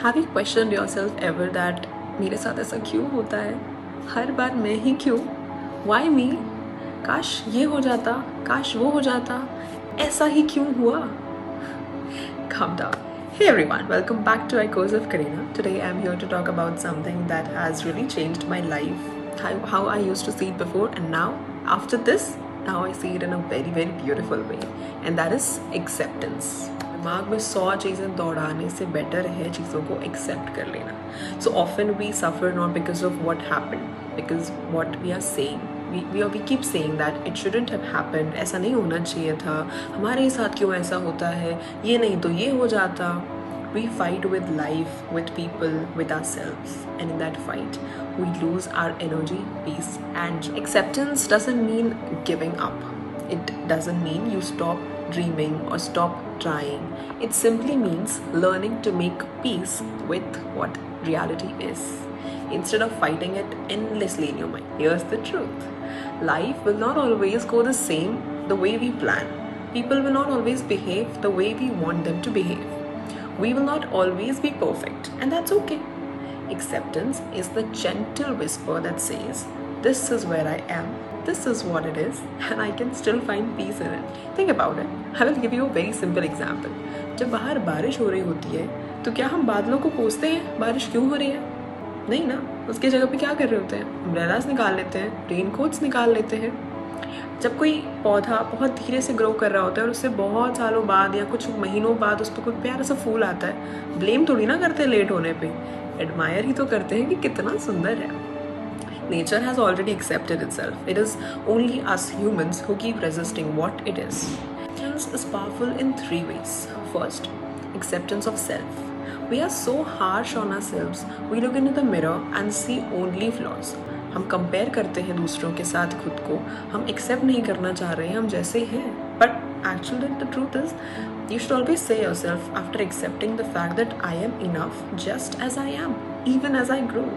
Have you questioned yourself ever that मेरे साथ ऐसा क्यों होता है, हर बार मैं ही क्यों, why me, काश ये हो जाता, काश वो हो जाता, ऐसा ही क्यों हुआ? Calm down. Hey everyone, welcome back to Echoes of Karina. Today I'm here to talk about something that has really changed my life, how I used to see it before, and now after this, now I see it in a very very beautiful way, and that is acceptance. दिमाग में 100 चीज़ें दौड़ाने से better है चीज़ों को accept कर लेना. So often we suffer not because of what happened, because what we are saying. We keep saying that it shouldn't have happened, ऐसा नहीं होना चाहिए था, हमारे साथ क्यों ऐसा होता है, ये नहीं तो ये हो जाता. We fight with life, with people, with ourselves, and in that fight we lose our energy, peace and joy. Acceptance doesn't mean giving up. It doesn't mean you stop dreaming or stop trying. It simply means learning to make peace with what reality is, instead of fighting it endlessly in your mind. Here's the truth. Life will not always go the same the way we plan. People will not always behave the way we want them to behave. We will not always be perfect, and that's okay. Acceptance is the gentle whisper that says, this is where I am, this is what it is, and I can still find peace in it. Think about it. I will give you a very simple example. जब बाहर बारिश हो रही होती है तो क्या हम बादलों को कोसते हैं बारिश क्यों हो रही है? नहीं ना. उसकी जगह पे क्या कर रहे होते हैं? अम्ब्रेलास निकाल लेते हैं, रेन कोट्स निकाल लेते हैं. जब कोई पौधा बहुत धीरे से ग्रो कर रहा होता है और उससे बहुत सालों बाद या कुछ महीनों बाद उस पर कोई प्यारा सा फूल आता है, ब्लेम थोड़ी ना करते हैं लेट होने पे, एडमायर ही तो करते हैं कि कितना सुंदर है. Nature has already accepted itself. It is only us humans who keep resisting what it is. Acceptance is powerful in 3 ways. First, acceptance of self. We are so harsh on ourselves. We look into the mirror and see only flaws. हम compare करते हैं दूसरों के साथ खुद को. हम accept नहीं करना चाह रहे हैं हम जैसे हैं. But actually the truth is, you should always say yourself after accepting the fact that I am enough just as I am, even as I grow.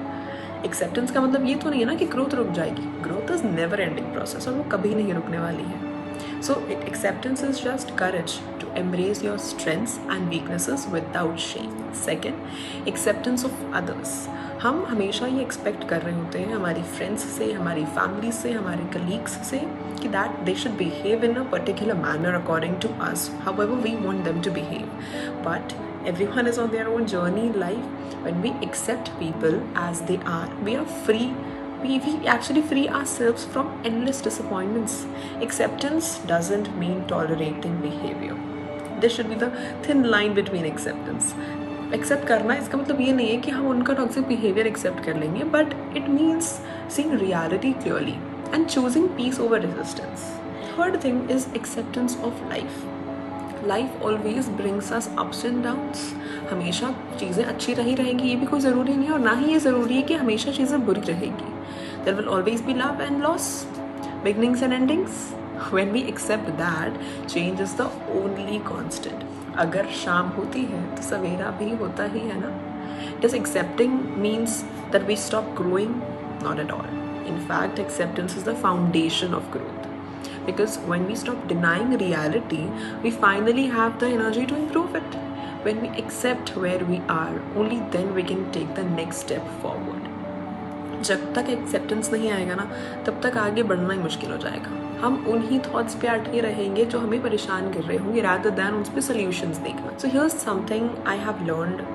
Acceptance का मतलब ये तो नहीं है ना कि ग्रोथ रुक जाएगी. Growth is never ending process और वो कभी नहीं रुकने वाली है. So acceptance is just courage to embrace your strengths and weaknesses without shame. Second, acceptance of others. हम हमेशा ये एक्सपेक्ट कर रहे होते हैं हमारी फ्रेंड्स से, हमारी फैमिली से, हमारे कलीग्स से कि that they should behave in a particular manner according to us, however we want them to behave. But everyone is on their own journey in life. When we accept people as they are, we are free. We actually free ourselves from endless disappointments. Acceptance doesn't mean tolerating behavior. There should be the thin line between acceptance. Accept करना इसका मतलब ये नहीं है कि हम उनका toxic behavior accept कर लेंगे, but it means seeing reality clearly and choosing peace over resistance. Third thing is acceptance of life. Life always brings us ups and downs. हमेशा चीज़ें अच्छी रही रहेंगी ये भी कोई ज़रूरी नहीं है, और ना ही ये ज़रूरी है कि हमेशा चीज़ें बुरी रहेंगी. There will always be love and loss, beginnings and endings. When we accept that, change is the only constant. अगर शाम होती है तो सवेरा भी होता ही है ना. Does accepting means that we stop growing? Not at all. In fact acceptance is the foundation of growth. Because when we stop denying reality, we finally have the energy to improve it. When we accept where we are, only then we can take the next step forward. जब तक acceptance नहीं आएगा ना, तब तक आगे बढ़ना ही मुश्किल हो जाएगा. हम उन्हीं थॉट्स पे अटके रहेंगे जो हमें परेशान कर रहे होंगे, rather than उस पे solutions देखना. So here's something I have learned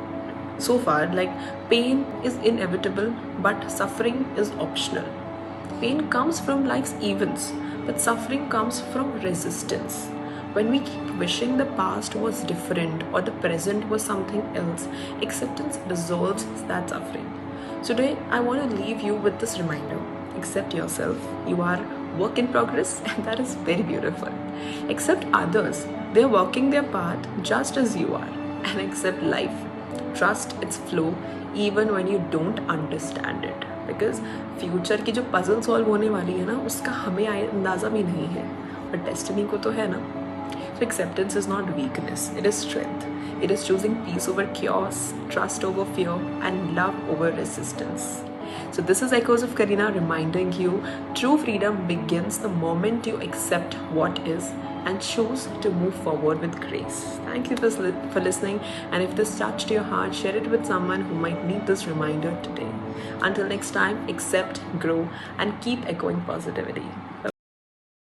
so far, like pain is inevitable, but suffering is optional. Pain comes from life's events, but suffering comes from resistance. When we keep wishing the past was different or the present was something else, acceptance dissolves that suffering. Today, I want to leave you with this reminder. Accept yourself. You are work in progress, and that is very beautiful. Accept others. They are walking their path just as you are. And accept life. Trust its flow even when you don't understand it. Because future की जो puzzle solve होने वाली है ना, उसका हमें अंदाज़ा भी नहीं है, बट डेस्टिनी को तो है ना. So acceptance is not weakness, it is strength. It is choosing peace over chaos, trust over fear and love over resistance. So this is Echoes of Karina reminding you, true freedom begins the moment you accept what is and choose to move forward with grace. Thank you for listening, and if this touched your heart, share it with someone who might need this reminder today. Until next time, accept, grow, and keep echoing positivity.